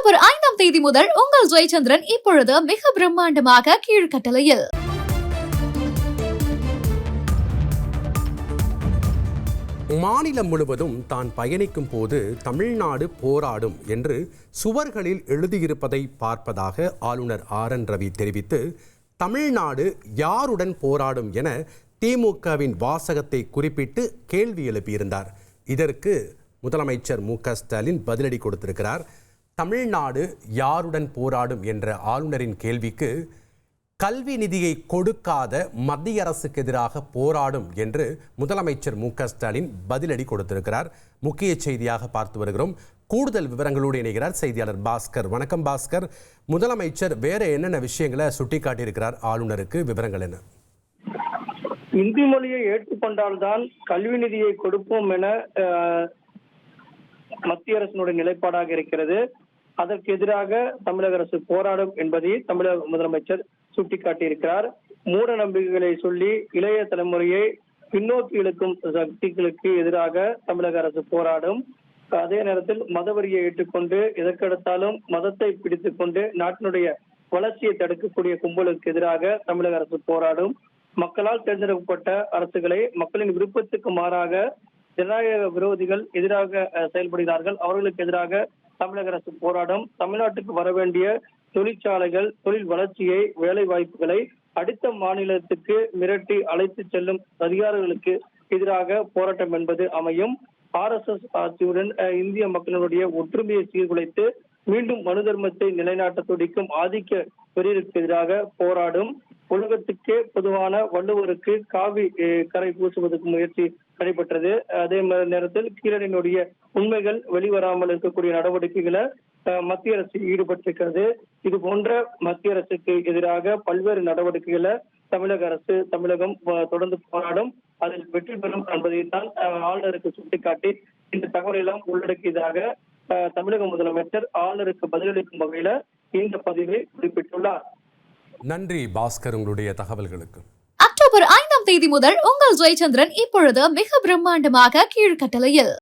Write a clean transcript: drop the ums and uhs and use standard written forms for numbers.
October 5ஆம் தேதி முதல் உங்கள் ஜெயச்சந்திரன் இப்பொழுது மிக பிரம்மாண்டமாக கீழ்கட்டளையில். மாநிலம் முழுவதும் தான் பயணிக்கும் போது தமிழ்நாடு போராடும் என்று சுவர்களில் எழுதியிருப்பதை பார்ப்பதாக ஆளுநர் ஆர்.என். ரவி தெரிவித்து, தமிழ்நாடு யாருடன் போராடும் என திமுகவின் வாசகத்தை குறிப்பிட்டு கேள்வி எழுப்பியிருந்தார். இதற்கு முதலமைச்சர் மு.க. ஸ்டாலின் பதிலடி கொடுத்திருக்கிறார். தமிழ்நாடு யாருடன் போராடும் என்ற ஆளுநரின் கேள்விக்கு, கல்வி நிதியை கொடுக்காத மத்திய அரசுக்கு எதிராக போராடும் என்று முதலமைச்சர் மு.க. ஸ்டாலின் பதிலடி கொடுத்திருக்கிறார். முக்கிய செய்தியாக பார்த்து வருகிறோம். கூடுதல் விவரங்களோடு இணைகிறார் செய்தியாளர் பாஸ்கர். வணக்கம் பாஸ்கர். முதலமைச்சர் வேற என்னென்ன விஷயங்களை சுட்டிக்காட்டியிருக்கிறார்? ஆளுநருக்கு விவரங்கள் என்ன? இந்தி மொழியை ஏற்றுக்கொண்டால்தான் கல்வி நிதியை கொடுப்போம் என மத்திய அரசினுடைய நிலைப்பாடாக இருக்கிறது. அதற்கு எதிராக தமிழக அரசு போராடும் என்பதை தமிழக முதலமைச்சர் சுட்டிக்காட்டியிருக்கிறார். மூட நம்பிக்கைகளை சொல்லி இளைய தலைமுறையை பின்னோக்கி இழுக்கும் சக்திகளுக்கு எதிராக தமிழக அரசு போராடும். அதே நேரத்தில் மதவரியை ஏற்றுக்கொண்டு எதற்கெடுத்தாலும் மதத்தை பிடித்துக் கொண்டு நாட்டினுடைய வளர்ச்சியை தடுக்கக்கூடிய கும்பலுக்கு எதிராக தமிழக அரசு போராடும். மக்களால் தேர்ந்தெடுக்கப்பட்ட அரசுகளை மக்களின் விருப்பத்துக்கு மாறாக ஜனநாயக விரோதிகள் எதிராக செயல்படுகிறார்கள். அவர்களுக்கு எதிராக தமிழக அரசு போராடும். தமிழ்நாட்டுக்கு வர வேண்டிய தொழிற்சாலைகள், தொழில் வளர்ச்சியை, வேலை வாய்ப்புகளை அடுத்த மாநிலத்துக்கு மிரட்டி அழைத்து செல்லும் அதிகாரிகளுக்கு எதிராக போராட்டம் என்பது அமையும். RSS ஆட்சியுடன் இந்திய மக்களுடைய ஒற்றுமையை சீர்குலைத்து மீண்டும் மனு தர்மத்தை நிலைநாட்ட துடிக்கும் ஆதிக்க வெறியருக்கு எதிராக போராடும். உலகத்துக்கே பொதுவான வள்ளுவருக்கு காவி கரை பூசுவதற்கு முயற்சி நடைபெற்றது. அதே நேரத்தில் கீழடியினுடைய உண்மைகள் வெளிவராமல் இருக்கக்கூடிய நடவடிக்கைகளை மத்திய அரசு ஈடுபட்டிருக்கிறது. இது போன்ற மத்திய அரசுக்கு எதிராக பல்வேறு நடவடிக்கைகளை தமிழகம் தொடர்ந்து போராடும். அதில் வெற்றி பெறும் என்பதைத்தான் ஆளுநருக்கு சுட்டிக்காட்டி இந்த தகவலெல்லாம் உள்ளடக்கியதாக தமிழக முதலமைச்சர் ஆளுநருக்கு பதிலளிக்கும் வகையில இந்த பதிவை குறிப்பிட்டுள்ளார். நன்றி பாஸ்கர், உங்களுடைய தகவல்களுக்கு. அக்டோபர் 5ஆம் தேதி முதல் உங்கள் ஜெயச்சந்திரன் இப்பொழுது மிக பிரம்மாண்டமாக கீழ்கட்டளையில்.